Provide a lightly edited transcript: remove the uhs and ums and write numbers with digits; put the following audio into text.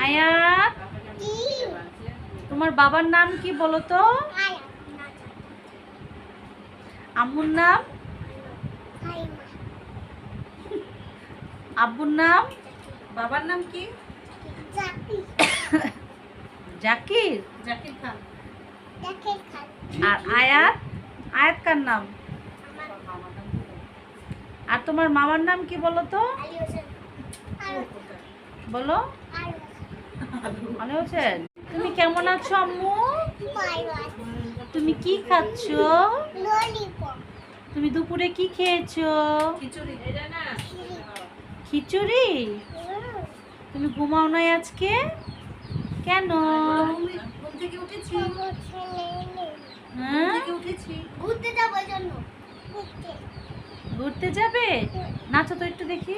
আয়াত, তোমার বাবার নাম কি বলো তো? আম্মুর নাম? আব্বুর নাম? বাবার নাম কি? জাকির। জাকির খান। আর আয়াত? আয়াত কার নাম? আর তোমার মামার নাম কি বলো তো? বলো। আলী হোসেন। তুমি কেমন আছো আম্মু? তুমি কি খাচ্ছো? তুমি দুপুরে কি খেয়েছো? খিচুড়ি। খিচুড়ি? তুমি ঘুমাও নাই আজকে কেন? ঘুম থেকে উঠেছি। হ্যাঁ, ঘুরতে যাবো জন্য ঘুরতে যাবে? নাচো তো একটু দেখি।